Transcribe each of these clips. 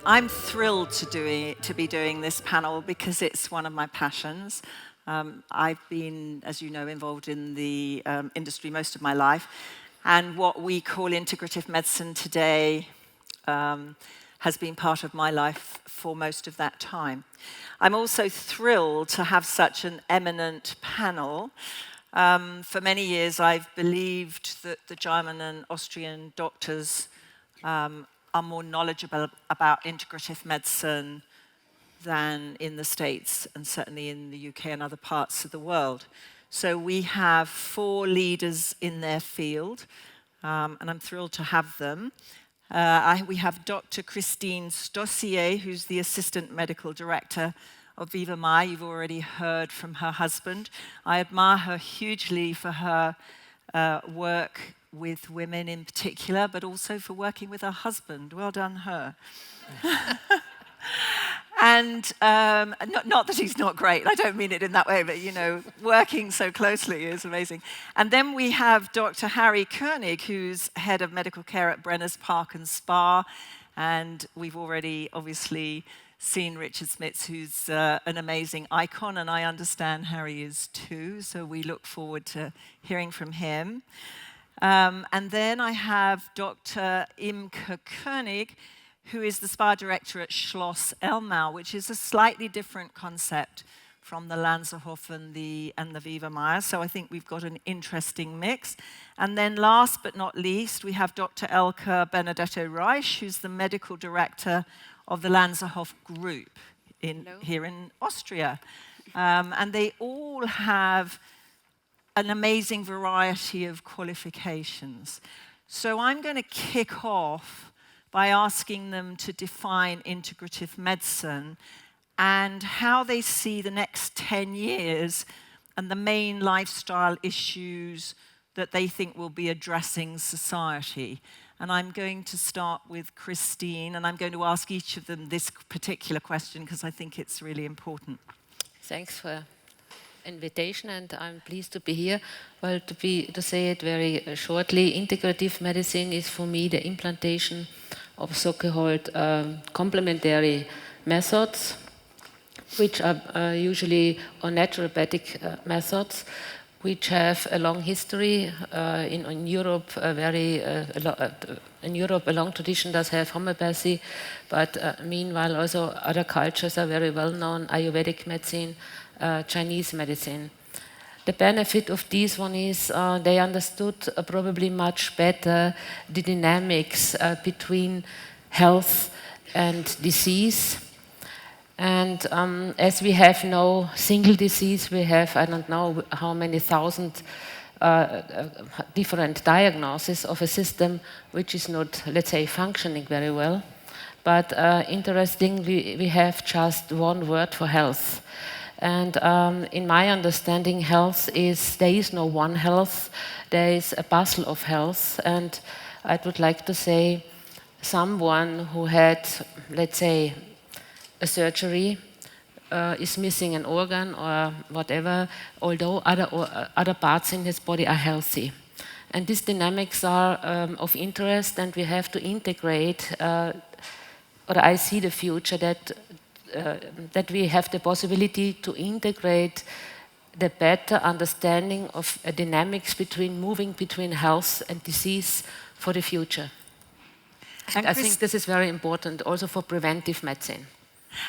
I'm thrilled to be doing this panel because it's one of my passions. I've been, as you know, involved in the industry most of my life, and what we call integrative medicine today has been part of my life for most of that time. I'm also thrilled to have such an eminent panel. For many years, I've believed that the German and Austrian doctors are more knowledgeable about integrative medicine than in the States, and certainly in the UK and other parts of the world. So we have 4 leaders in their field, and I'm thrilled to have them. We have Dr. Christine Stossier, who's the Assistant Medical Director of VIVAMAYR. You've already heard from her husband. I admire her hugely for her work with women in particular, but also for working with her husband. Well done, her. And not that he's not great, I don't mean it in that way, but you know, working so closely is amazing. And then we have Dr. Harry König, who's head of medical care at Brenners Park and Spa, and we've already obviously seen Richard Smits, who's an amazing icon, and I understand Harry is too, so we look forward to hearing from him. And then I have Dr. Imke König, who is the spa director at Schloss, Elmau, which is a slightly different concept from the Lanserhof and the VIVAMAYR. So I think we've got an interesting mix. And then last but not least, we have Dr. Elke Benedetto-Reisch, who's the medical director of the Lanserhof group here in Austria. And they all have an amazing variety of qualifications. So I'm going to kick off by asking them to define integrative medicine and how they see the next 10 years and the main lifestyle issues that they think will be addressing society. And I'm going to start with Christine, and I'm going to ask each of them this particular question because I think it's really important. Thanks for invitation, and I'm pleased to be here. Well, to say it very shortly, integrative medicine is for me the implantation of so-called complementary methods, which are usually or naturopathic methods, which have a long history. In Europe, in Europe, a long tradition does have homeopathy, but meanwhile also other cultures are very well known: Ayurvedic medicine, Chinese medicine. The benefit of this one is they understood probably much better the dynamics between health and disease. And as we have no single disease, we have, I don't know how many thousand different diagnoses of a system which is not, let's say, functioning very well. But interestingly, we have just one word for health. And in my understanding, health is, there is no one health, there is a puzzle of health. And I would like to say, someone who had, let's say, a surgery, is missing an organ or whatever, although other parts in his body are healthy. And these dynamics are of interest, and we have to integrate, or I see the future that we have the possibility to integrate the better understanding of a dynamics moving between health and disease for the future. And I think this is very important also for preventive medicine.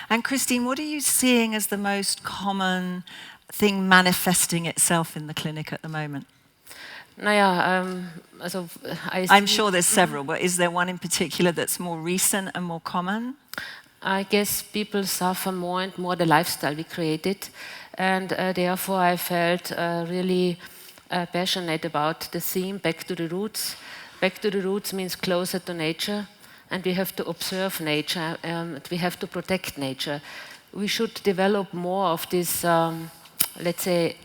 And Christine, what are you seeing as the most common thing manifesting itself in the clinic at the moment? I'm sure there's several, but is there one in particular that's more recent and more common? I guess people suffer more and more the lifestyle we created, and therefore I felt really passionate about the theme Back to the Roots. Back to the Roots means closer to nature, and we have to observe nature, and we have to protect nature. We should develop more of this, let's say,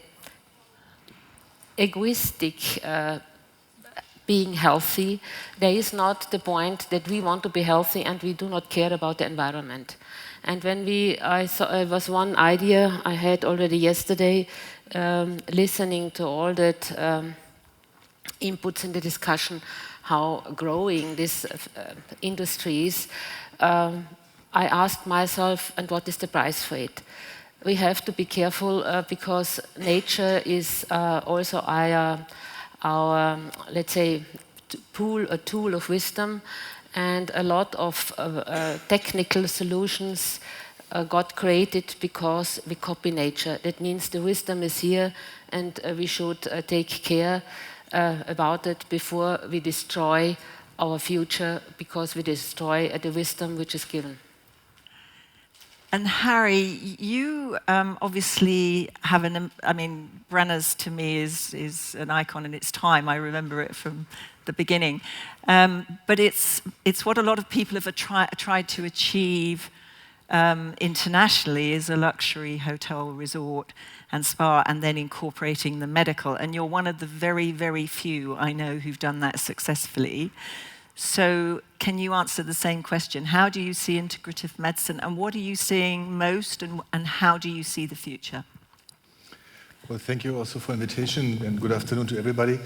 egoistic being healthy. There is not the point that we want to be healthy and we do not care about the environment. And when it was one idea I had already yesterday, listening to all that inputs in the discussion, how growing these industries, I asked myself, and what is the price for it? We have to be careful because nature is also our let's say, a tool of wisdom, and a lot of technical solutions got created because we copy nature. That means the wisdom is here, and we should take care about it before we destroy our future, because we destroy the wisdom which is given. And Harry, you obviously have I mean, Brenners to me is an icon in its time. I remember it from the beginning. But it's what a lot of people have tried to achieve internationally, is a luxury hotel resort and spa, and then incorporating the medical. And you're one of the very, very few I know who've done that successfully. So can you answer the same question? How do you see integrative medicine, and what are you seeing most, and how do you see the future? Well, thank you also for the invitation, and good afternoon to everybody.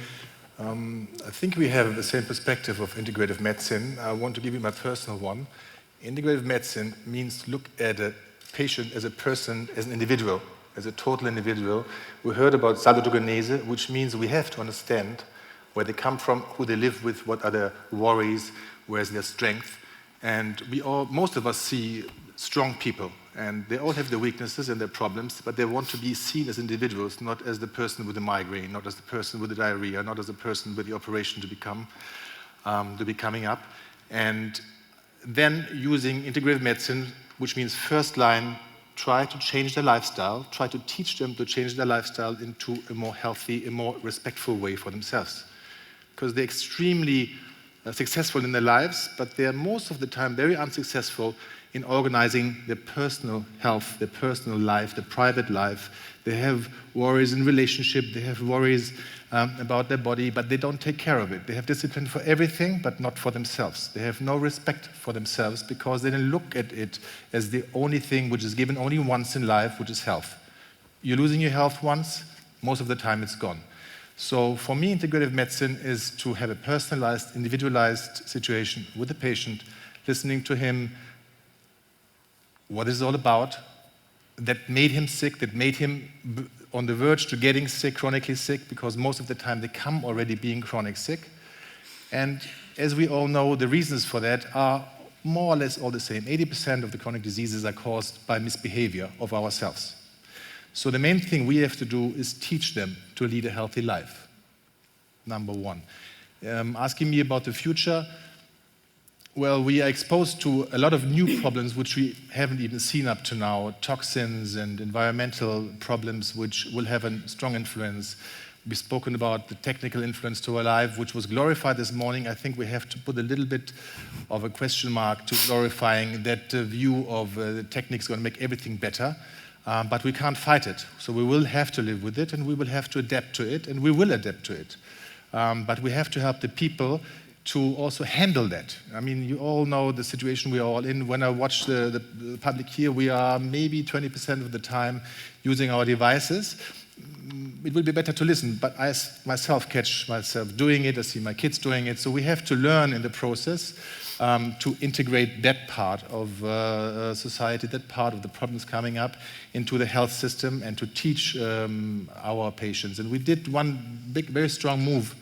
I think we have the same perspective of integrative medicine. I want to give you my personal one. Integrative medicine means to look at a patient as a person, as an individual, as a total individual. We heard about salutogenese, which means we have to understand where they come from, who they live with, what are their worries, where's their strength. And most of us see strong people, and they all have their weaknesses and their problems, but they want to be seen as individuals, not as the person with the migraine, not as the person with the diarrhea, not as the person with the operation to be coming up. And then using integrative medicine, which means first line, try to change their lifestyle, try to teach them to change their lifestyle into a more healthy, a more respectful way for themselves. Because they're extremely successful in their lives, but they're most of the time very unsuccessful in organizing their personal health, their personal life, their private life. They have worries in relationship, they have worries about their body, but they don't take care of it. They have discipline for everything, but not for themselves. They have no respect for themselves because they don't look at it as the only thing which is given only once in life, which is health. You're losing your health once, most of the time it's gone. So for me, integrative medicine is to have a personalized, individualized situation with the patient, listening to him, what is it all about, that made him sick, that made him on the verge to getting sick, chronically sick, because most of the time they come already being chronic sick. And as we all know, the reasons for that are more or less all the same. 80% of the chronic diseases are caused by misbehavior of ourselves. So the main thing we have to do is teach them to lead a healthy life, number one. Asking me about the future, well, we are exposed to a lot of new problems which we haven't even seen up to now, toxins and environmental problems which will have a strong influence. We've spoken about the technical influence to our life, which was glorified this morning. I think we have to put a little bit of a question mark to glorifying that view of the techniques going to make everything better. But we can't fight it. So we will have to live with it, and we will have to adapt to it, and we will adapt to it. But we have to help the people to also handle that. I mean, you all know the situation we are all in. When I watch the public here, we are maybe 20% of the time using our devices. It will be better to listen, but I myself catch myself doing it. I see my kids doing it. So we have to learn in the process to integrate that part of society, that part of the problems coming up into the health system, and to teach our patients. And we did one big, very strong move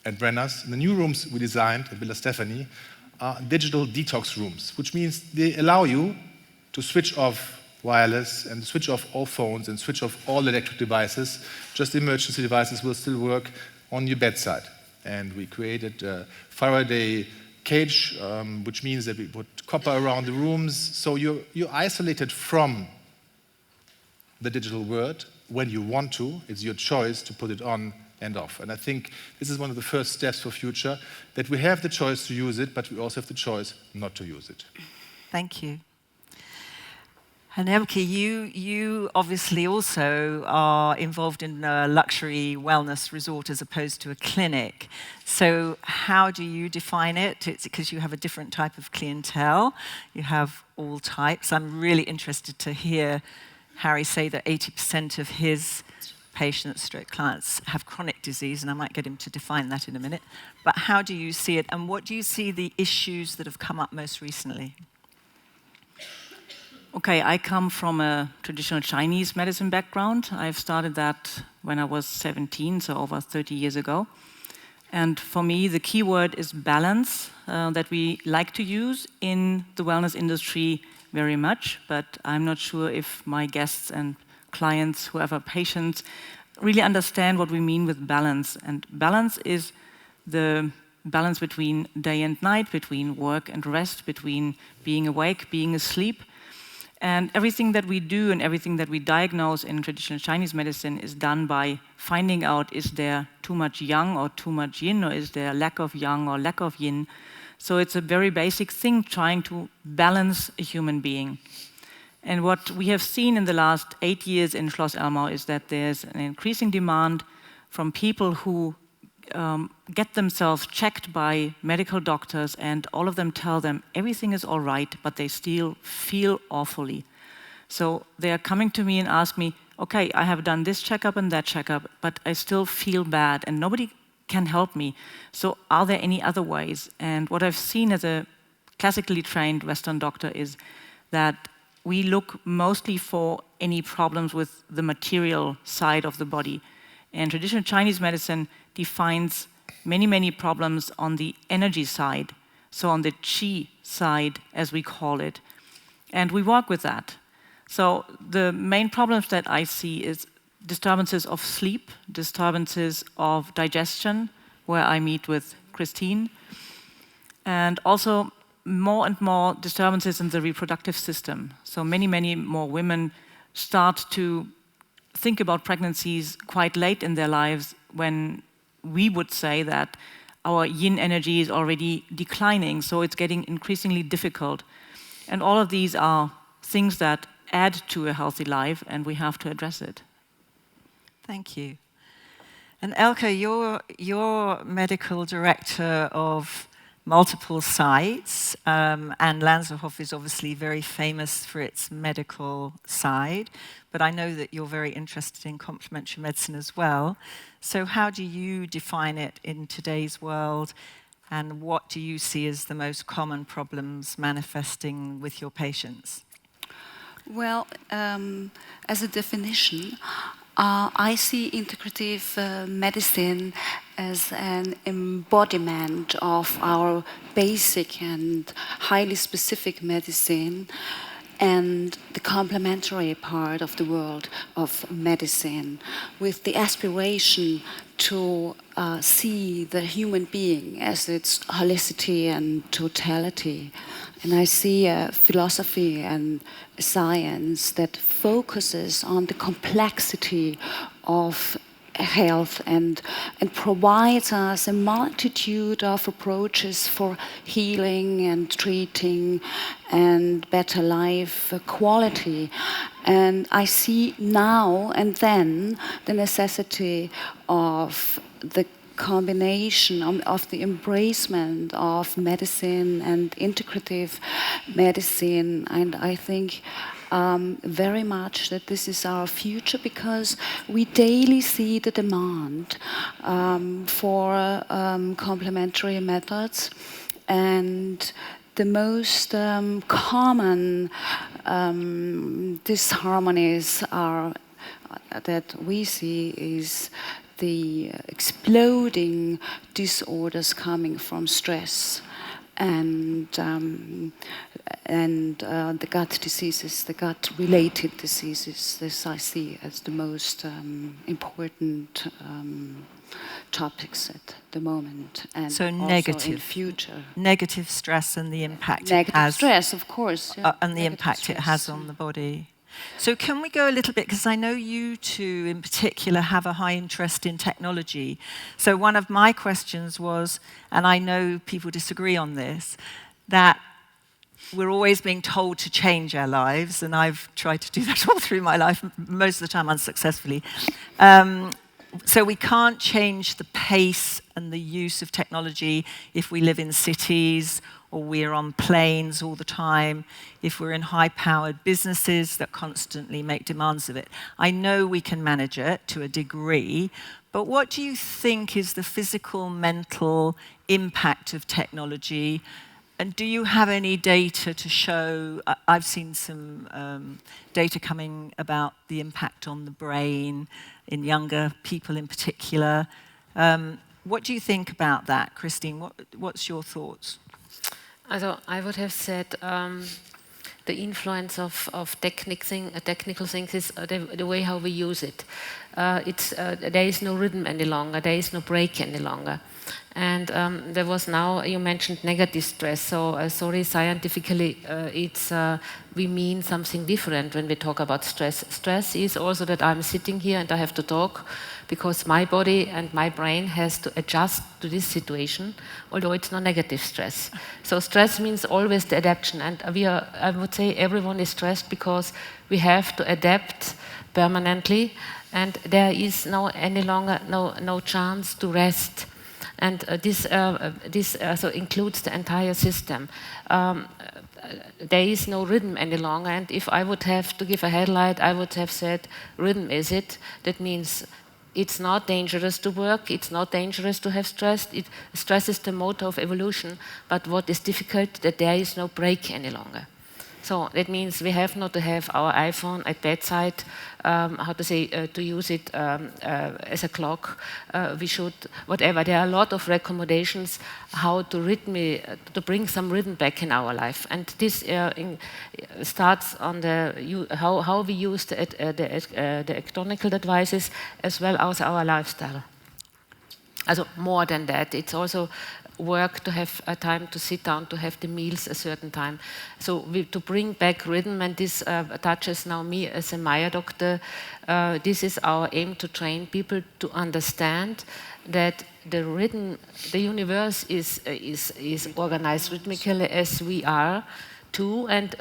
at Brenners. The new rooms we designed at Villa Stephanie are digital detox rooms, which means they allow you to switch off wireless and switch off all phones and switch off all electric devices. Just emergency devices will still work on your bedside. And we created a Faraday cage, which means that we put copper around the rooms, so you're isolated from the digital world when you want to. It's your choice to put it on and off. And I think this is one of the first steps for future, that we have the choice to use it, but we also have the choice not to use it. Thank you. And Elke, you obviously also are involved in a luxury wellness resort as opposed to a clinic. So how do you define it? It's because you have a different type of clientele. You have all types. I'm really interested to hear Harry say that 80% of his patients, clients, have chronic disease, and I might get him to define that in a minute. But how do you see it, and what do you see the issues that have come up most recently? Okay, I come from a traditional Chinese medicine background. I've started that when I was 17, so over 30 years ago. And for me, the key word is balance, that we like to use in the wellness industry very much, but I'm not sure if my guests and clients, whoever patients, really understand what we mean with balance. And balance is the balance between day and night, between work and rest, between being awake, being asleep. And everything that we do and everything that we diagnose in traditional Chinese medicine is done by finding out, is there too much yang or too much yin, or is there lack of yang or lack of yin? So it's a very basic thing, trying to balance a human being. And what we have seen in the last 8 years in Schloss Elmau is that there's an increasing demand from people who get themselves checked by medical doctors, and all of them tell them everything is all right, but they still feel awfully. So they are coming to me and ask me, okay, I have done this checkup and that checkup, but I still feel bad and nobody can help me. So are there any other ways? And what I've seen as a classically trained Western doctor is that we look mostly for any problems with the material side of the body. And traditional Chinese medicine defines many, many problems on the energy side, so on the qi side, as we call it. And we work with that. So the main problems that I see is disturbances of sleep, disturbances of digestion, where I meet with Christine, and also more and more disturbances in the reproductive system. So many, many more women start to think about pregnancies quite late in their lives, when we would say that our yin energy is already declining, so it's getting increasingly difficult. And all of these are things that add to a healthy life, and we have to address it. Thank you. And Elke, you're medical director of multiple sites, and Lanserhof is obviously very famous for its medical side, but I know that you're very interested in complementary medicine as well. So how do you define it in today's world, and what do you see as the most common problems manifesting with your patients? Well, as a definition, I see integrative medicine as an embodiment of our basic and highly specific medicine, and the complementary part of the world of medicine, with the aspiration to see the human being as its holicity and totality. And I see a philosophy and a science that focuses on the complexity of health and provides us a multitude of approaches for healing and treating and better life quality. And I see now and then the necessity of the combination of the embracement of medicine and integrative medicine. And I think very much that this is our future, because we daily see the demand for complementary methods, and the most common disharmonies are that we see is the exploding disorders coming from stress and the gut diseases, the gut-related diseases. This I see as the most important topics at the moment, and so also negative in future. Negative stress and the impact Negative it has. Stress, of course, yeah. And the Negative impact stress, it has on the body. So can we go a little bit, because I know you two in particular have a high interest in technology. So one of my questions was, and I know people disagree on this, that we're always being told to change our lives, and I've tried to do that all through my life, most of the time unsuccessfully. So we can't change the pace and the use of technology if we live in cities, or we're on planes all the time, if we're in high-powered businesses that constantly make demands of it. I know we can manage it to a degree, but what do you think is the physical, mental impact of technology, And do you have any data to show? I've seen some data coming about the impact on the brain in younger people in particular. What do you think about that, Christine? What's your thoughts? Also, I would have said the influence of technical things is the way how we use it. There is no rhythm any longer. There is no break any longer. And there was now, you mentioned negative stress, so sorry, scientifically we mean something different when we talk about stress. Stress is also that I'm sitting here and I have to talk because my body and my brain has to adjust to this situation, although it's not negative stress. So stress means always the adaptation, and I would say everyone is stressed because we have to adapt permanently, and there is any longer no chance to rest. And this also includes the entire system. There is no rhythm any longer, and if I would have to give a headlight, I would have said, rhythm is it. That means it's not dangerous to work, it's not dangerous to have stress. Stress is the motor of evolution, but what is difficult, that there is no break any longer. So that means we have not to have our iPhone at bedside, to use it as a clock. We should, whatever. There are a lot of recommendations how to bring some rhythm back in our life. And this starts on how we use the electronic devices as well as our lifestyle. Also more than that, it's also work to have a time to sit down, to have the meals a certain time. So to bring back rhythm, and this touches now me as a Mayr doctor, this is our aim, to train people to understand that the rhythm, the universe is organized rhythmically as we are too, and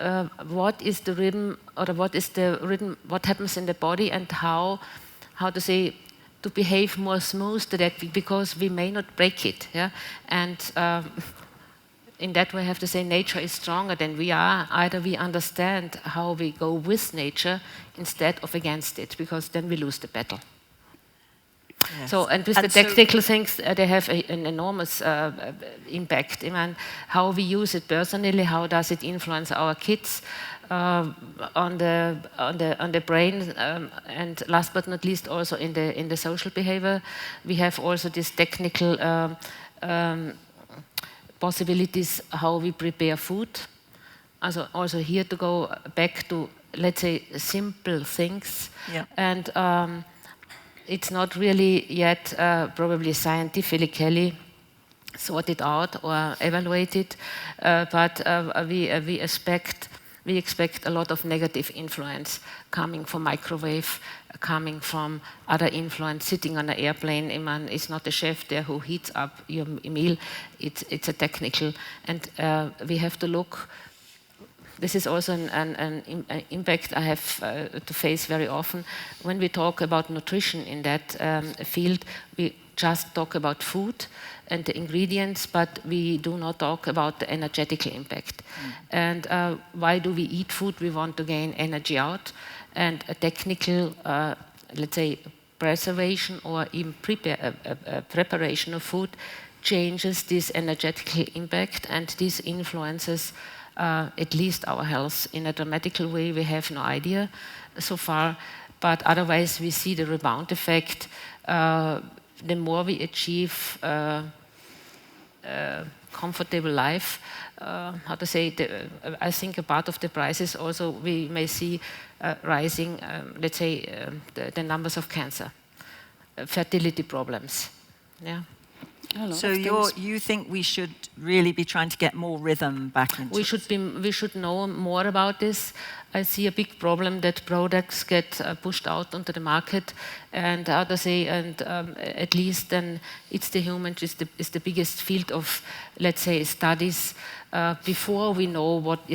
what is the rhythm, or what happens in the body, and how to behave more smooth to that, because we may not break it. Yeah? And in that way, I have to say nature is stronger than we are. Either we understand how we go with nature instead of against it, because then we lose the battle. Yes. So, and with the technical things, they have an enormous impact. I mean, how we use it personally, how does it influence our kids on the brain, and last but not least, also in the social behavior. We have also these technical possibilities how we prepare food. Also here to go back to, let's say, simple things. Yeah. And it's not really yet probably scientifically sorted out or evaluated, but we expect a lot of negative influence coming from microwave, coming from other influence, sitting on an airplane. It's not a chef there who heats up your meal, it's a technical, and we have to look. This is also an impact I have to face very often. When we talk about nutrition in that field, we just talk about food and the ingredients, but we do not talk about the energetical impact. And why do we eat food? We want to gain energy out, and a technical, let's say, preservation or even preparation of food changes this energetical impact, and this influences at least our health in a dramatical way. We have no idea so far, but otherwise we see the rebound effect. The more we achieve comfortable life, I think a part of the prices also we may see rising, let's say, the numbers of cancer, fertility problems. Yeah. So you think we should really be trying to get more rhythm back into it? We should know more about this. I see a big problem that products get pushed out onto the market, and at least then it's the human is the biggest field of, let's say, studies. Before we know what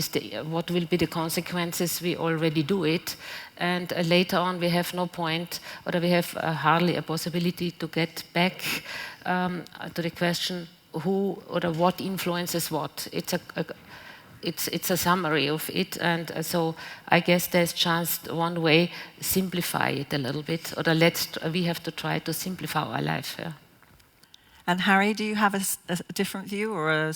will be the consequences, we already do it, and later on we have no point, or we have hardly a possibility to get back to the question who or what influences what. It's a summary of it, and so I guess there's just one way: simplify it a little bit, or we have to try to simplify our life. Yeah. And Harry, do you have a different view or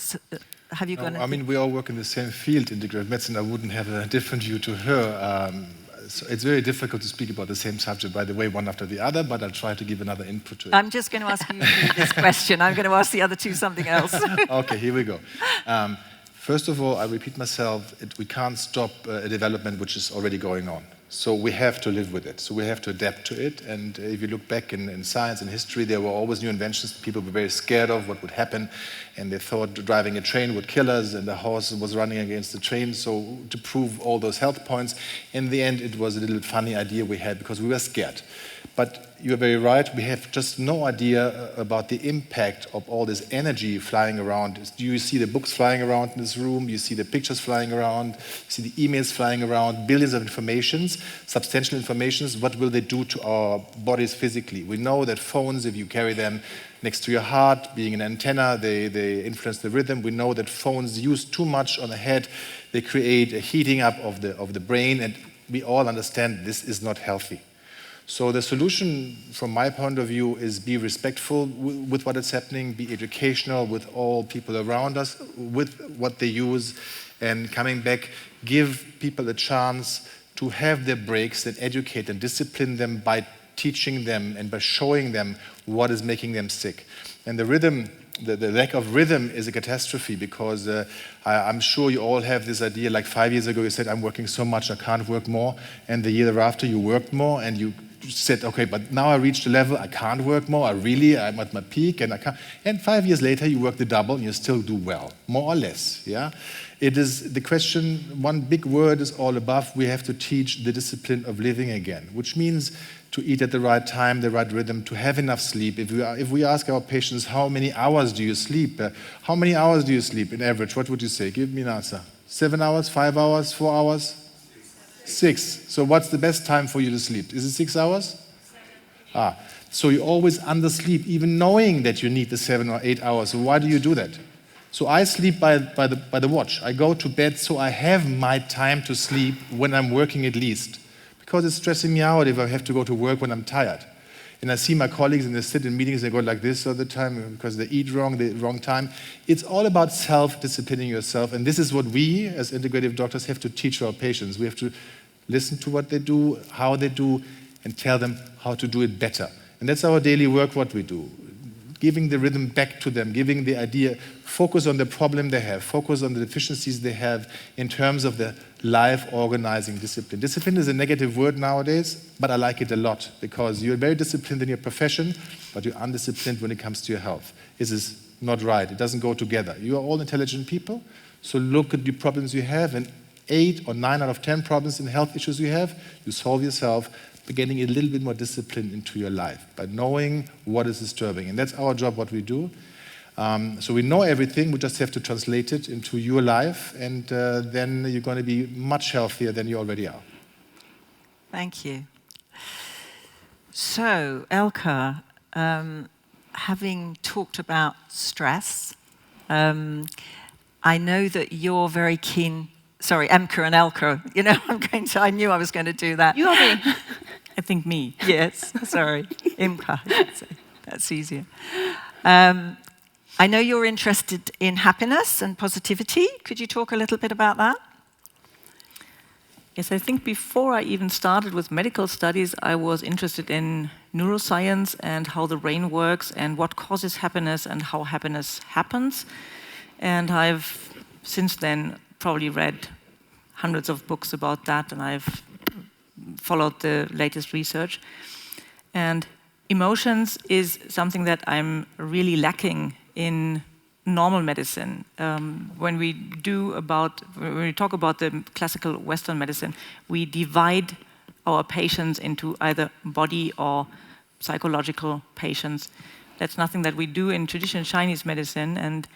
have you got I mean, we all work in the same field, integrative medicine. I wouldn't have a different view to her. So it's very difficult to speak about the same subject, by the way, one after the other, but I'll try to give another input to it. I'm just going to ask you this question. I'm going to ask the other two something else. Okay, here we go. First of all, I repeat myself, we can't stop a development which is already going on. So we have to live with it. So we have to adapt to it. And if you look back in science and history, there were always new inventions people were very scared of what would happen. And they thought driving a train would kill us, and the horse was running against the train. So to prove all those health points, in the end, it was a little funny idea we had because we were scared. But you're very right, we have just no idea about the impact of all this energy flying around. Do you see the books flying around in this room? You see the pictures flying around? You see the emails flying around? Billions of informations, substantial informations. What will they do to our bodies physically? We know that phones, if you carry them next to your heart, being an antenna, they influence the rhythm. We know that phones used too much on the head. They create a heating up of the brain, and we all understand this is not healthy. So the solution, from my point of view, is be respectful with what is happening, be educational with all people around us, with what they use, and coming back, give people a chance to have their breaks and educate and discipline them by teaching them and by showing them what is making them sick. And the rhythm, the lack of rhythm is a catastrophe because I'm sure you all have this idea, like 5 years ago you said, I'm working so much, I can't work more. And the year thereafter you worked more and you said, okay, but now I reached a level, I can't work more, I'm at my peak and I can't. And 5 years later you work the double and you still do well, more or less, yeah? It is the question, one big word is all above, we have to teach the discipline of living again, which means to eat at the right time, the right rhythm, to have enough sleep. If we ask our patients, how many hours do you sleep? How many hours do you sleep in average? What would you say? Give me an answer. 7 hours, 5 hours, 4 hours? 6. So what's the best time for you to sleep? Is it 6 hours? 7. So you always undersleep, even knowing that you need the 7 or 8 hours. So why do you do that? So I sleep by the watch. I go to bed so I have my time to sleep when I'm working at least. Because it's stressing me out if I have to go to work when I'm tired. And I see my colleagues and they sit in meetings, they go like this all the time because they eat wrong, the wrong time. It's all about self-disciplining yourself. And this is what we, as integrative doctors, have to teach our patients. We have to listen to what they do, how they do, and tell them how to do it better. And that's our daily work, what we do. Giving the rhythm back to them, giving the idea, focus on the problem they have, focus on the deficiencies they have in terms of the life organizing discipline. Discipline is a negative word nowadays, but I like it a lot because you're very disciplined in your profession, but you're undisciplined when it comes to your health. This is not right. It doesn't go together. You are all intelligent people, so look at the problems you have, and 8 or 9 out of 10 problems and health issues you have, you solve yourself by getting a little bit more discipline into your life, by knowing what is disturbing. And that's our job, what we do. So we know everything, we just have to translate it into your life, and then you're going to be much healthier than you already are. Thank you. So, Elke, having talked about stress, I know that you're very keen. Sorry, Imke and Elke. You know, I knew I was going to do that. You or me? I think me. Yes, sorry. Imke, I should say. That's easier. I know you're interested in happiness and positivity. Could you talk a little bit about that? Yes, I think before I even started with medical studies, I was interested in neuroscience and how the brain works and what causes happiness and how happiness happens. And I've since then probably read hundreds of books about that, and I've followed the latest research. And emotions is something that I'm really lacking in normal medicine. When we talk about the classical Western medicine, we divide our patients into either body or psychological patients. That's nothing that we do in traditional Chinese medicine. And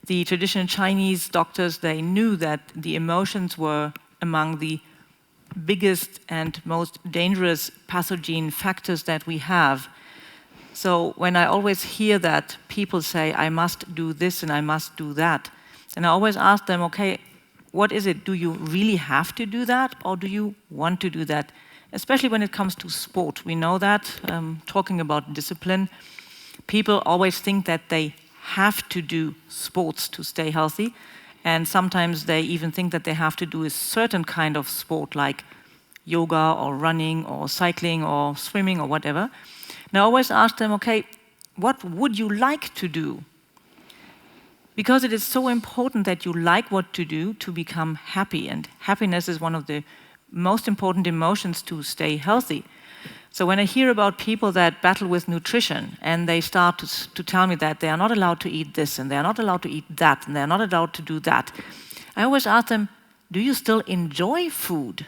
the traditional Chinese doctors, they knew that the emotions were among the biggest and most dangerous pathogene factors that we have. So when I always hear that people say, I must do this and I must do that, and I always ask them, okay, what is it? Do you really have to do that, or do you want to do that? Especially when it comes to sport. We know that, talking about discipline, people always think that they have to do sports to stay healthy. And sometimes they even think that they have to do a certain kind of sport, like yoga or running or cycling or swimming or whatever. And I always ask them, okay, what would you like to do? Because it is so important that you like what to do to become happy. And happiness is one of the most important emotions to stay healthy. So when I hear about people that battle with nutrition and they start to tell me that they are not allowed to eat this and they are not allowed to eat that and they are not allowed to do that, I always ask them, do you still enjoy food?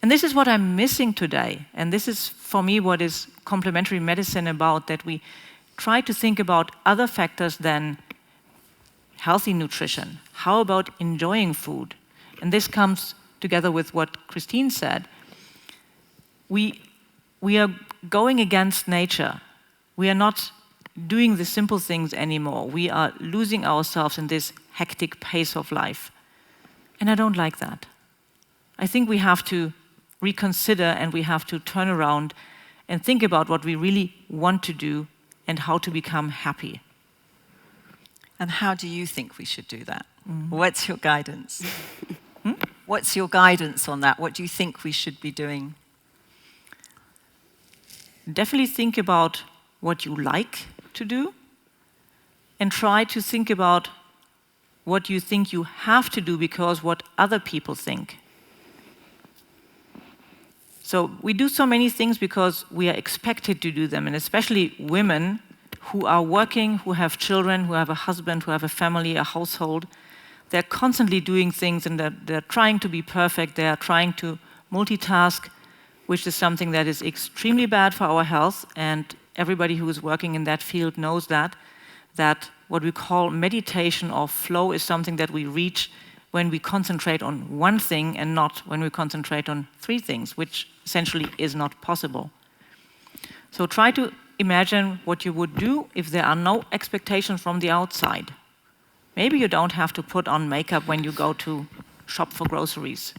And this is what I'm missing today. And this is, for me, what is complementary medicine about, that we try to think about other factors than healthy nutrition. How about enjoying food? And this comes together with what Christine said. We are going against nature. We are not doing the simple things anymore. We are losing ourselves in this hectic pace of life. And I don't like that. I think we have to reconsider and we have to turn around and think about what we really want to do and how to become happy. And how do you think we should do that? What's your guidance? What's your guidance on that? What do you think we should be doing? Definitely think about what you like to do and try to think about what you think you have to do because what other people think. So we do so many things because we are expected to do them, and especially women who are working, who have children, who have a husband, who have a family, a household. They're constantly doing things and they're trying to be perfect. They are trying to multitask, which is something that is extremely bad for our health. And everybody who is working in that field knows that what we call meditation or flow is something that we reach when we concentrate on one thing and not when we concentrate on three things, which essentially is not possible. So try to imagine what you would do if there are no expectations from the outside. Maybe you don't have to put on makeup when you go to shop for groceries.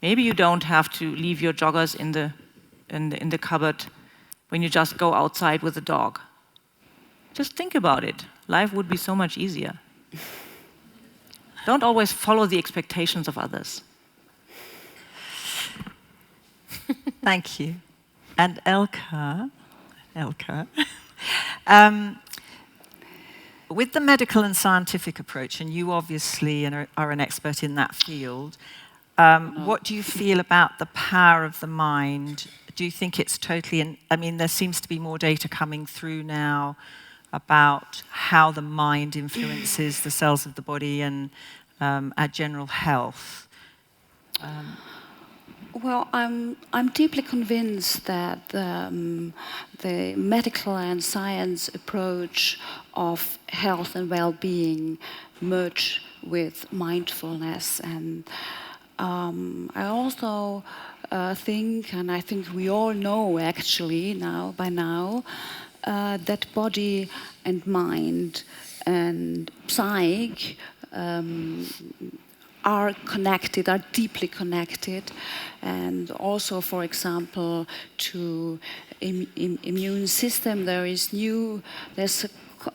Maybe you don't have to leave your joggers in the cupboard when you just go outside with the dog. Just think about it. Life would be so much easier. Don't always follow the expectations of others. Thank you. And Elke, with the medical and scientific approach, and you obviously are an expert in that field, what do you feel about the power of the mind? Do you think it's totally, I mean, there seems to be more data coming through now about how the mind influences the cells of the body and our general health. Well, I'm deeply convinced that the medical and science approach of health and well-being merge with mindfulness, and I also think, and I think we all know actually by now, that body and mind and psyche are connected, are deeply connected, and also, for example, to immune system, there's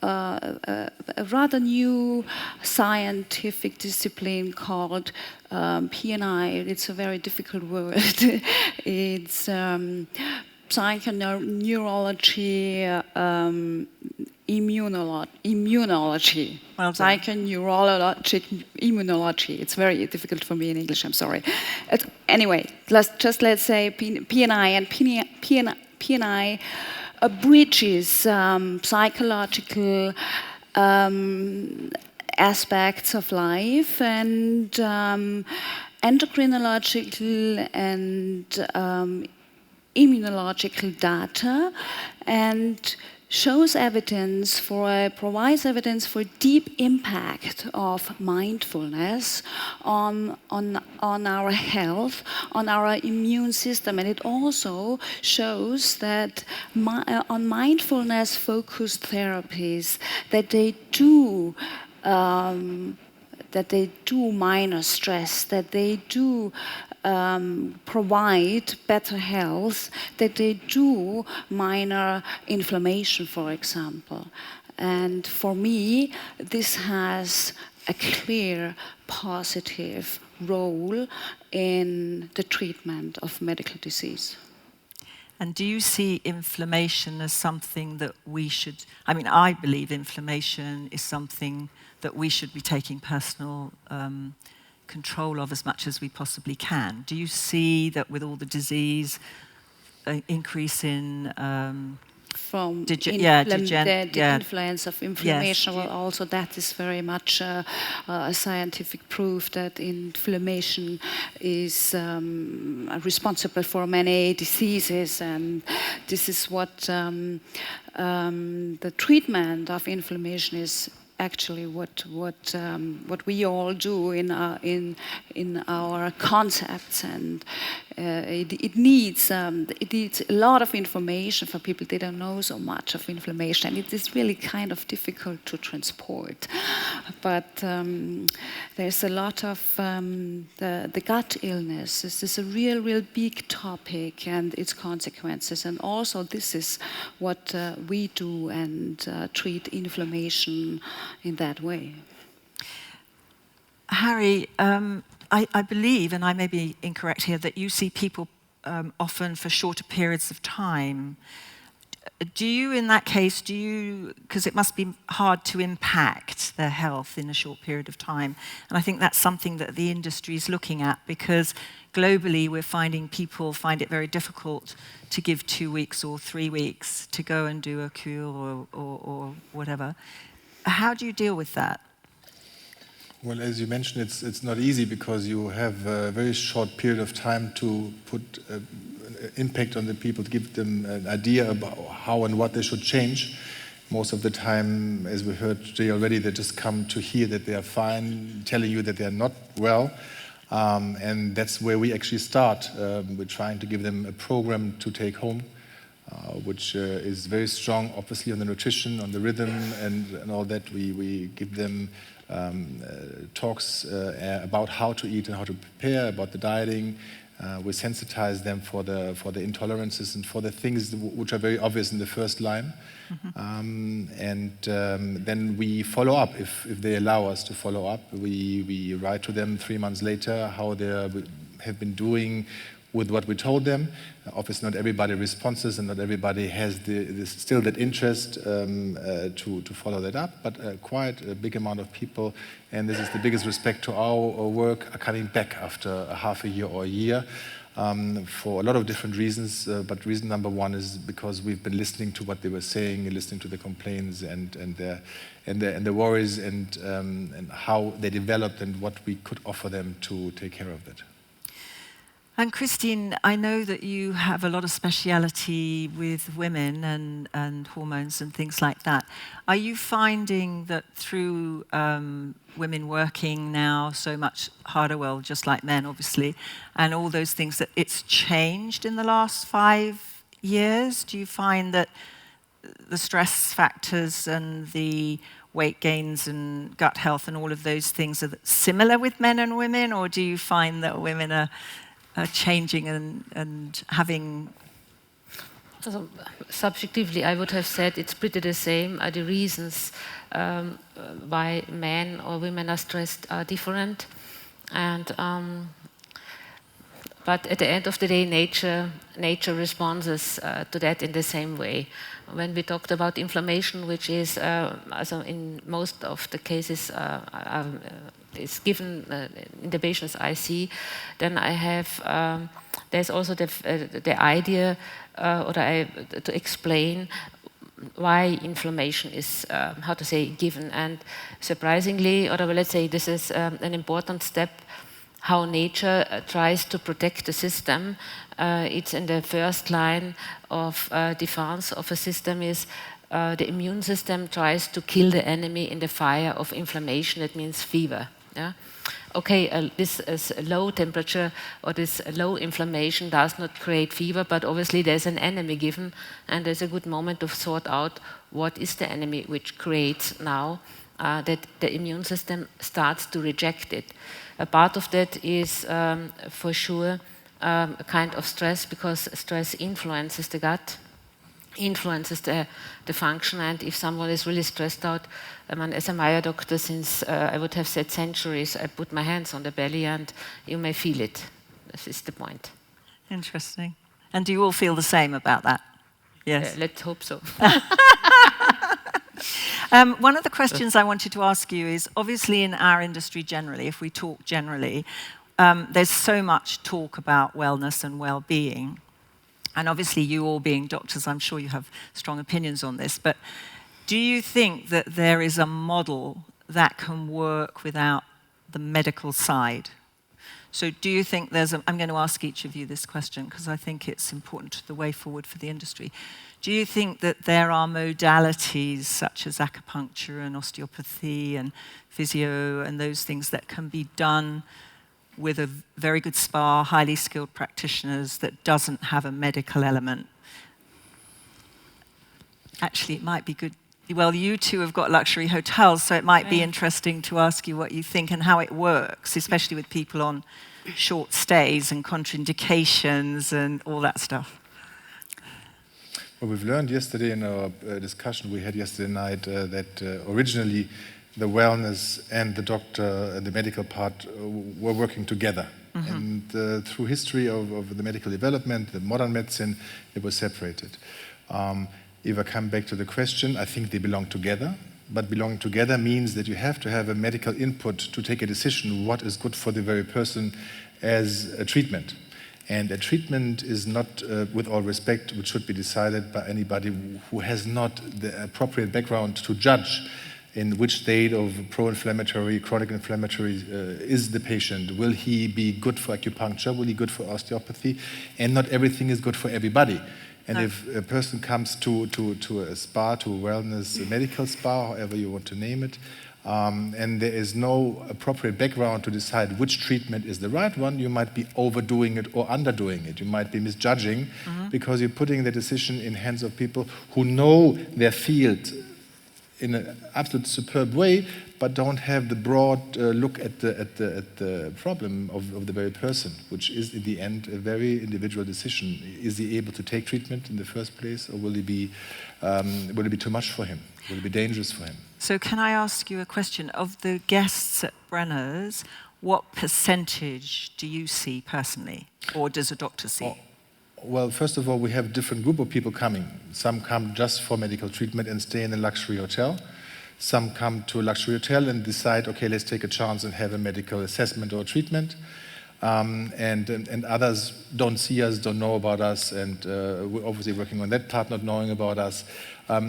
a rather new scientific discipline called PNI. It's a very difficult word. It's psychoneurology, immunology. Well done. Psychoneurologic immunology. It's very difficult for me in English, I'm sorry. Anyway, let's say PNI, and PNI bridges psychological aspects of life and endocrinological and immunological data, and provides evidence for deep impact of mindfulness on our health, on our immune system, and it also shows that on mindfulness-focused therapies that they do minor stress, that they do provide better health, that they do minor inflammation, for example. And for me, this has a clear positive role in the treatment of medical disease. And do you see inflammation as something that we should, I mean, I believe inflammation is something that we should be taking personal control of as much as we possibly can. Do you see that with all the disease, increase in From the influence of inflammation, yes. well, also that is very much a scientific proof that inflammation is responsible for many diseases, and this is what the treatment of inflammation is actually what we all do in our concepts, and it needs a lot of information for people. They don't know so much of inflammation, and it is really kind of difficult to transport. But there's a lot of the gut illness. This is a real big topic and its consequences, and also this is what we do and treat inflammation in that way. Harry, I believe, and I may be incorrect here, that you see people often for shorter periods of time. Do you, in that case, because it must be hard to impact their health in a short period of time, and I think that's something that the industry is looking at, because globally we're finding people find it very difficult to give 2 weeks or 3 weeks to go and do a cure or whatever. How do you deal with that? Well, as you mentioned, it's not easy because you have a very short period of time to put impact on the people, to give them an idea about how and what they should change. Most of the time, as we heard today already, they just come to hear that they are fine, telling you that they are not well. And that's where we actually start. We're trying to give them a program to take home, which is very strong, obviously, on the nutrition, on the rhythm, and all that. We give them talks about how to eat and how to prepare, about the dieting. We sensitize them for the intolerances and for the things which are very obvious in the first line. Mm-hmm. Then we follow up if they allow us to follow up. We write to them 3 months later how they have been doing with what we told them. Obviously, not everybody responds, and not everybody has still that interest to follow that up, but quite a big amount of people, and this is the biggest respect to our work, are coming back after a half a year or a year for a lot of different reasons. But reason number one is because we've been listening to what they were saying, and listening to the complaints and the worries and how they developed and what we could offer them to take care of that. And Christine, I know that you have a lot of speciality with women and hormones and things like that. Are you finding that through women working now so much harder, well, just like men, obviously, and all those things, that it's changed in the last 5 years? Do you find that the stress factors and the weight gains and gut health and all of those things are similar with men and women, or do you find that women are changing and having... So, subjectively, I would have said it's pretty the same. The reasons why men or women are stressed are different, and but at the end of the day, nature responds to that in the same way. When we talked about inflammation, which is also in most of the cases is given in the patients I see, then I have there's also the idea to explain why inflammation is how to say given, and surprisingly, or let's say this is an important step. How nature tries to protect the system. It's in the first line of defense of a system is the immune system tries to kill the enemy in the fire of inflammation. That means fever. Yeah? Okay, this is low temperature or this low inflammation does not create fever, but obviously there's an enemy given, and there's a good moment to sort out what is the enemy which creates now that the immune system starts to reject it. A part of that is for sure a kind of stress, because stress influences the gut. influences the function. And if someone is really stressed out, as a Mayr doctor, since I would have said centuries, I put my hands on the belly and you may feel it. This is the point. Interesting. And do you all feel the same about that? Yes. Let's hope so. One of the questions I wanted to ask you is, obviously in our industry generally, if we talk generally, there's so much talk about wellness and well-being. And obviously you all being doctors, I'm sure you have strong opinions on this, but do you think that there is a model that can work without the medical side? So do you think I'm going to ask each of you this question because I think it's important to the way forward for the industry. Do you think that there are modalities such as acupuncture and osteopathy and physio and those things that can be done with a very good spa, highly skilled practitioners that doesn't have a medical element? Actually, it might be good. Well, you two have got luxury hotels, so it might be interesting to ask you what you think and how it works, especially with people on short stays and contraindications and all that stuff. Well, we've learned yesterday in our discussion we had yesterday night that originally the wellness and the doctor and the medical part were working together. Mm-hmm. And through history of the medical development, the modern medicine, they were separated. If I come back to the question, I think they belong together. But belonging together means that you have to have a medical input to take a decision what is good for the very person as a treatment. And a treatment is not, with all respect, which should be decided by anybody who has not the appropriate background to judge in which state of pro-inflammatory, chronic inflammatory is the patient. Will he be good for acupuncture? Will he be good for osteopathy? And not everything is good for everybody. And if a person comes to a spa, to a wellness, a medical spa, however you want to name it, and there is no appropriate background to decide which treatment is the right one, you might be overdoing it or underdoing it. You might be misjudging because you're putting the decision in hands of people who know their field in an absolute superb way, but don't have the broad look at the problem of the very person, which is in the end a very individual decision. Is he able to take treatment in the first place, or will it be too much for him? Will it be dangerous for him? So can I ask you a question? Of the guests at Brenners, what percentage do you see personally, or does a doctor see? Well, first of all, we have a different group of people coming. Some come just for medical treatment and stay in a luxury hotel. Some come to a luxury hotel and decide, okay, let's take a chance and have a medical assessment or treatment. And others don't see us, don't know about us, and we're obviously working on that part, not knowing about us.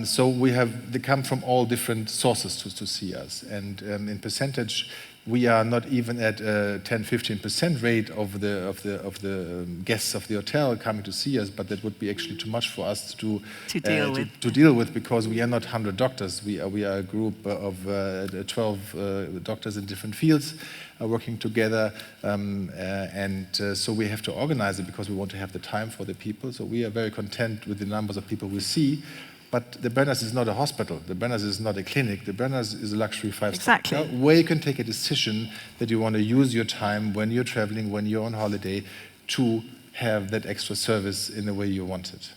So they come from all different sources to see us. And in percentage, we are not even at a 10-15% rate of the guests of the hotel coming to see us, but that would be actually too much for us to deal with, because we are not 100 doctors. We are a group of 12 doctors in different fields working together, so we have to organize it because we want to have the time for the people. So we are very content with the numbers of people we see. But the Brenners is not a hospital. The Brenners is not a clinic. The Brenners is a luxury 5-star hotel where you can take a decision that you want to use your time when you're traveling, when you're on holiday, to have that extra service in the way you want it.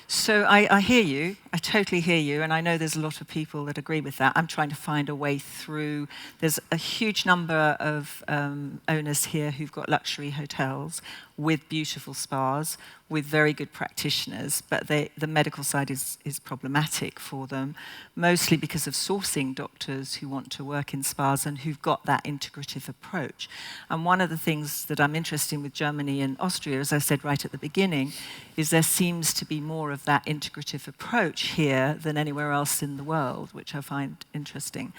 So I hear you, I totally hear you, and I know there's a lot of people that agree with that. I'm trying to find a way through. There's a huge number of owners here who've got luxury hotels with beautiful spas, with very good practitioners, but the medical side is problematic for them, mostly because of sourcing doctors who want to work in spas and who've got that integrative approach. And one of the things that I'm interested in with Germany and Austria, as I said right at the beginning, is there seems to be more of that integrative approach here than anywhere else in the world, which I find interesting.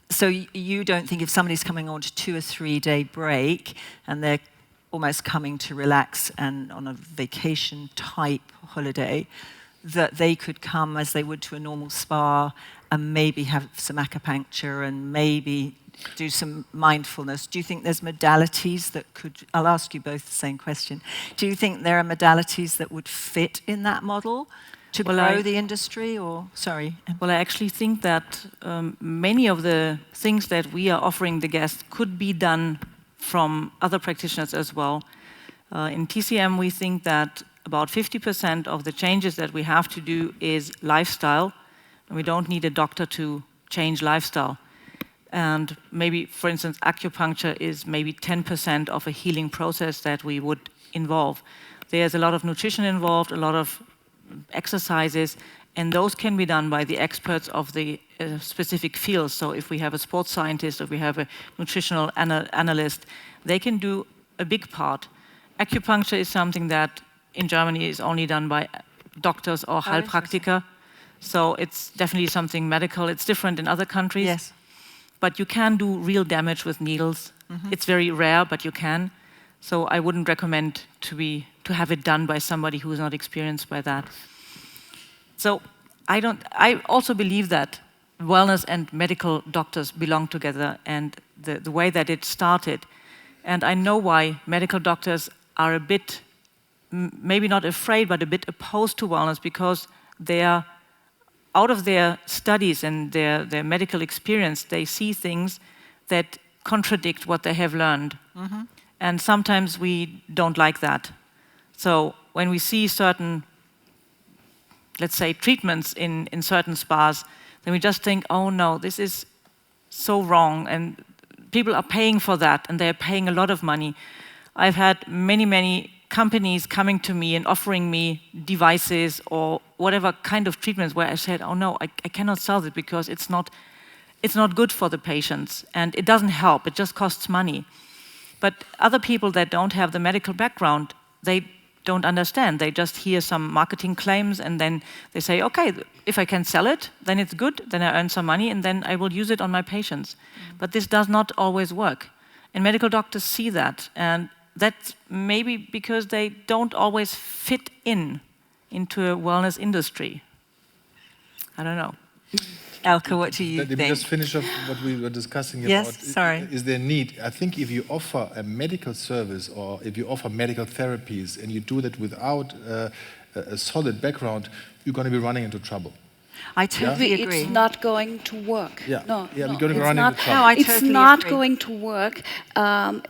So you don't think if somebody's coming on to 2 or 3 day break and they're almost coming to relax and on a vacation type holiday, that they could come as they would to a normal spa and maybe have some acupuncture and maybe do some mindfulness? Do you think there's modalities that could, I'll ask you both the same question, do you think there are modalities that would fit in that model to grow the industry, or, sorry? Well, I actually think that many of the things that we are offering the guests could be done from other practitioners as well. In TCM, we think that about 50% of the changes that we have to do is lifestyle, and we don't need a doctor to change lifestyle. And maybe, for instance, acupuncture is maybe 10% of a healing process that we would involve. There's a lot of nutrition involved, a lot of exercises, and those can be done by the experts of the specific fields. So if we have a sports scientist, or if we have a nutritional analyst, they can do a big part. Acupuncture is something that in Germany is only done by doctors or Heilpraktiker. So it's definitely something medical. It's different in other countries. Yes. But you can do real damage with needles. It's very rare, but you can. So I wouldn't recommend to have it done by somebody who is not experienced by that. So I also believe that wellness and medical doctors belong together, and the way that it started. And I know why medical doctors are a bit, maybe not afraid, but a bit opposed to wellness, because they are, out of their studies and their medical experience, they see things that contradict what they have learned. And sometimes we don't like that. So when we see certain, let's say, treatments in certain spas, then we just think, oh no, this is so wrong, and people are paying for that, and they're paying a lot of money. I've had many companies coming to me and offering me devices or whatever kind of treatments where I said, oh no, I cannot sell it because it's not good for the patients, and it doesn't help, it just costs money. But other people that don't have the medical background, they don't understand. They just hear some marketing claims, and then they say, okay, if I can sell it, then it's good, then I earn some money, and then I will use it on my patients. But this does not always work. And medical doctors see that, and that's maybe because they don't always fit into a wellness industry. I don't know. Elke, what do you Let me think? just finish up what we were discussing Yes, about. sorry. Is there need? I think if you offer a medical service, or if you offer medical therapies, and you do that without a solid background, you're going to be running into trouble. I totally agree. It's not going to work. Yeah, No, yeah, no, we're going to it's run not, into trouble. No, I it's totally not agree. going to work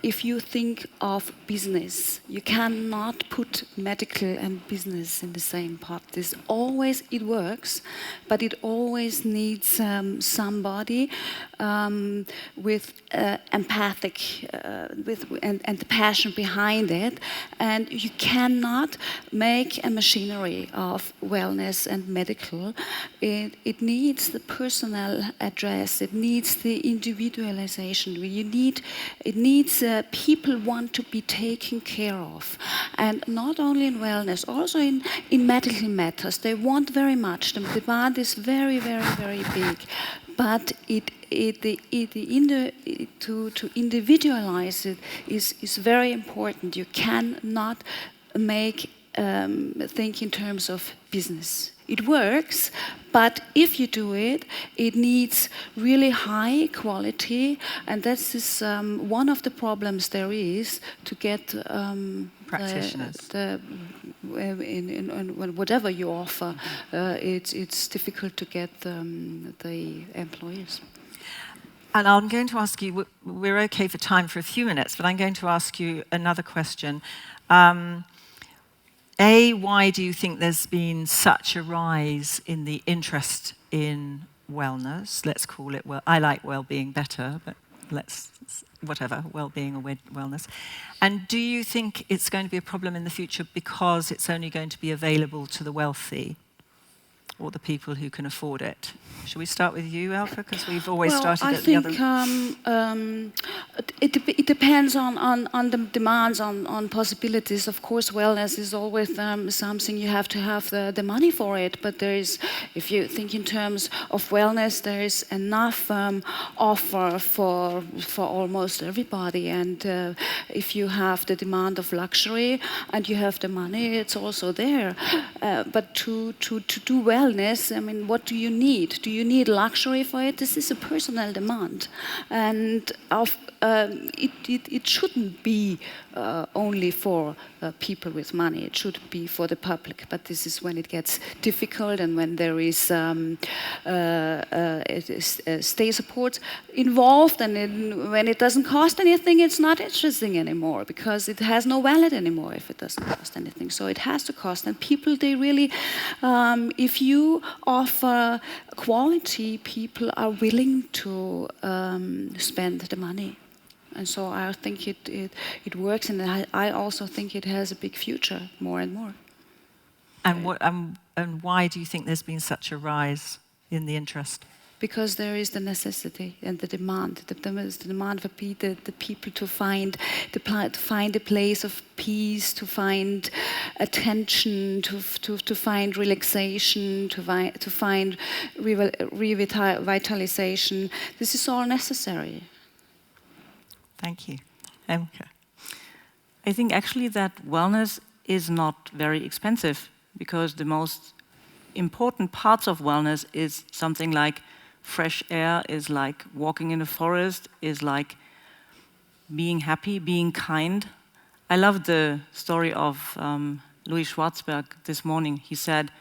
if you think of business. You cannot put medical and business in the same pot. It works, but it always needs somebody with empathic, and the passion behind it. And you cannot make a machinery of wellness and medical. It needs the personal address. It needs the individualization. It needs people want to be taken care of, and not only in wellness, also in medical matters. They want very much. The demand is very, very, very big, but to individualize it is very important. You cannot think in terms of business. It works, but if you do it, it needs really high quality, and that's one of the problems there is to get practitioners. In whatever you offer, it's difficult to get the employees. And I'm going to ask you, we're okay for time for a few minutes, but I'm going to ask you another question. Why do you think there's been such a rise in the interest in wellness? Let's call it, I like well-being better, but whatever, well-being or wellness. And do you think it's going to be a problem in the future because it's only going to be available to the wealthy or the people who can afford it? Should we start with you, Elke? Because we've always started at the other... It depends on the demands, on possibilities. Of course, wellness is always something you have to have the money for it. But if you think in terms of wellness, there is enough offer for almost everybody. And if you have the demand of luxury and you have the money, it's also there. But to do well wellness, I mean, what do you need? Do you need luxury for it? This is a personal demand. And it shouldn't be only for people with money. It should be for the public. But this is when it gets difficult and when there is state support involved, and when it doesn't cost anything, it's not interesting anymore because it has no value anymore if it doesn't cost anything. So it has to cost. And people, they really, if you offer quality, people are willing to spend the money. And so I think it works, and I also think it has a big future, more and more. And why do you think there's been such a rise in the interest? Because there is the necessity and the demand. There is the demand for the people to find a place of peace, to find attention, to find relaxation, to find revitalization. This is all necessary. Thank you. Imke. I think actually that wellness is not very expensive, because the most important parts of wellness is something like fresh air, is like walking in a forest, is like being happy, being kind. I love the story of Louis Schwartzberg this morning. He said,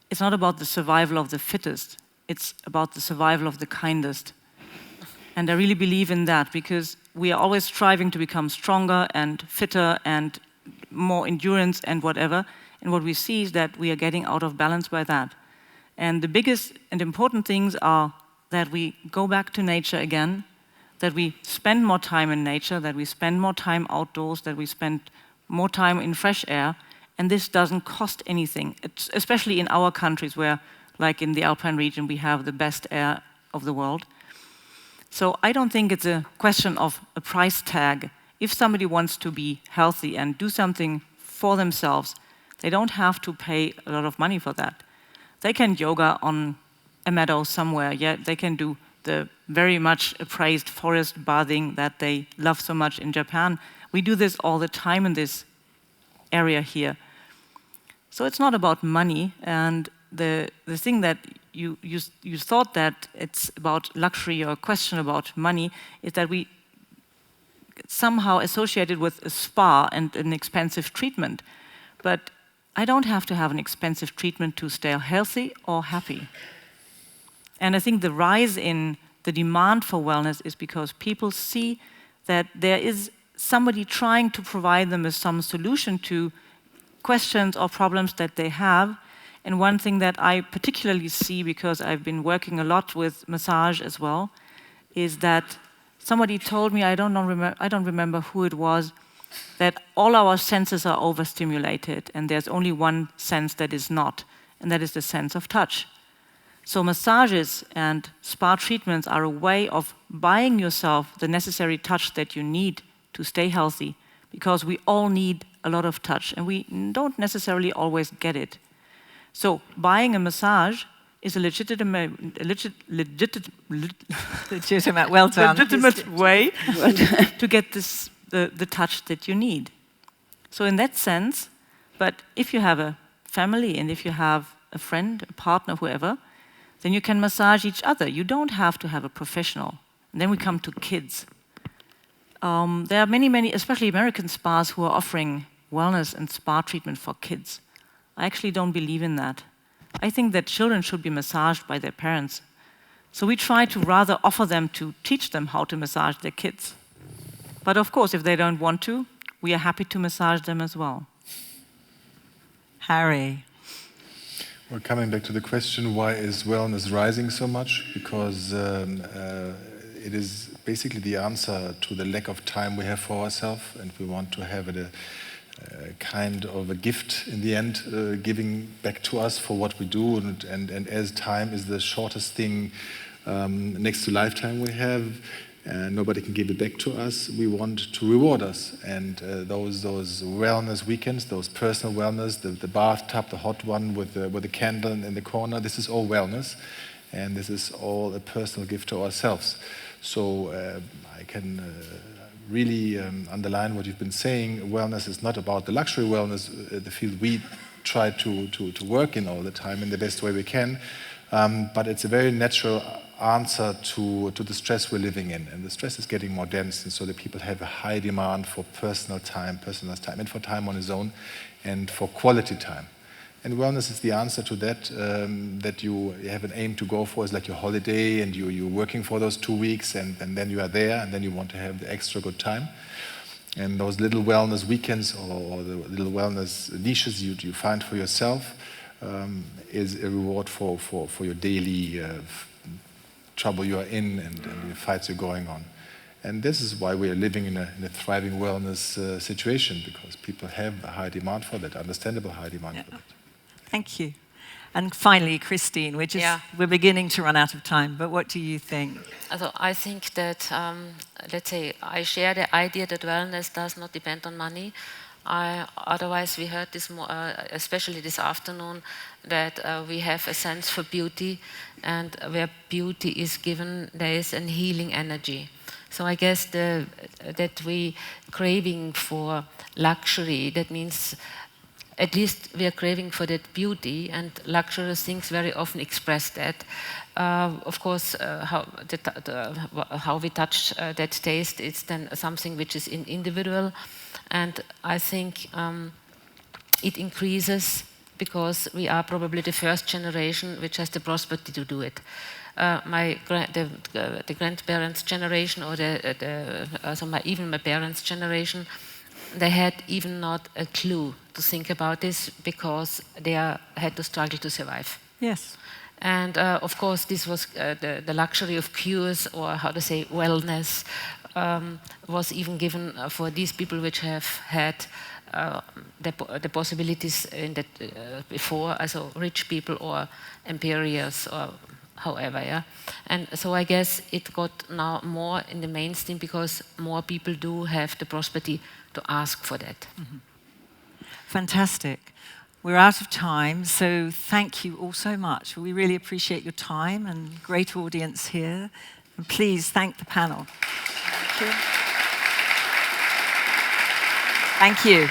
it's not about the survival of the fittest, it's about the survival of the kindest. And I really believe in that, because we are always striving to become stronger and fitter and more endurance and whatever. And what we see is that we are getting out of balance by that. And the biggest and important things are that we go back to nature again, that we spend more time in nature, that we spend more time outdoors, that we spend more time in fresh air. And this doesn't cost anything, it's especially in our countries where, like in the Alpine region, we have the best air of the world. So I don't think it's a question of a price tag. If somebody wants to be healthy and do something for themselves, they don't have to pay a lot of money for that. They can yoga on a meadow somewhere. Yeah, they can do the very much praised forest bathing that they love so much in Japan. We do this all the time in this area here. So it's not about money. And the thing that you thought that it's about luxury or a question about money is that we somehow associated with a spa and an expensive treatment. But I don't have to have an expensive treatment to stay healthy or happy. And I think the rise in the demand for wellness is because people see that there is somebody trying to provide them with some solution to questions or problems that they have. And one thing that I particularly see, because I've been working a lot with massage as well, is that somebody told me, I don't remember who it was, that all our senses are overstimulated and there's only one sense that is not, and that is the sense of touch. So massages and spa treatments are a way of buying yourself the necessary touch that you need to stay healthy, because we all need a lot of touch and we don't necessarily always get it. So buying a massage is a legitimate, well done. legitimate way to get the touch that you need. So in that sense, but if you have a family and if you have a friend, a partner, whoever, then you can massage each other. You don't have to have a professional. And then we come to kids. There are many, especially American spas, who are offering wellness and spa treatment for kids. I actually don't believe in that. I think that children should be massaged by their parents. So we try to rather offer them to teach them how to massage their kids. But of course, if they don't want to, we are happy to massage them as well. Harry. Well, coming back to the question, why is wellness rising so much? Because it is basically the answer to the lack of time we have for ourselves, and we want to have it a kind of a gift in the end, giving back to us for what we do. And as time is the shortest thing next to lifetime we have, nobody can give it back to us. We want to reward us, and those wellness weekends, those personal wellness, the bathtub, the hot one with the candle in the corner. This is all wellness, and this is all a personal gift to ourselves. So I can really underline what you've been saying. Wellness is not about the luxury wellness, the field we try to work in all the time in the best way we can. But it's a very natural answer to the stress we're living in. And the stress is getting more dense, and so the people have a high demand for personalized time, and for time on his own, and for quality time. And wellness is the answer to that, that you have an aim to go for. It's like your holiday, and you're working for those 2 weeks, and then you are there, and then you want to have the extra good time. And those little wellness weekends or the little wellness niches you find for yourself is a reward for your daily trouble you are in and the fights you're going on. And this is why we are living in a thriving wellness situation, because people have a high demand for that, understandable high demand for that. Thank you. And finally, Christine, we're beginning to run out of time, but what do you think? Also, I think that, let's say, I share the idea that wellness does not depend on money. Otherwise, we heard this, especially this afternoon, that we have a sense for beauty, and where beauty is given, there is a healing energy. So I guess that we craving for luxury, that means at least we are craving for that beauty, and luxurious things very often express that. Of course, how we touch that taste, it's then something which is individual, and I think it increases because we are probably the first generation which has the prosperity to do it. The grandparents' generation, or even my parents' generation, they had even not a clue to think about this because they had to struggle to survive. Yes. And of course, this was the luxury of cures, or how to say, wellness, was even given for these people which have had the possibilities in that before, also rich people or imperials or however, yeah. And so I guess it got now more in the mainstream because more people do have the prosperity to ask for that. Mm-hmm. Fantastic. We're out of time, so thank you all so much. We really appreciate your time and great audience here. And please thank the panel. Thank you. Thank you.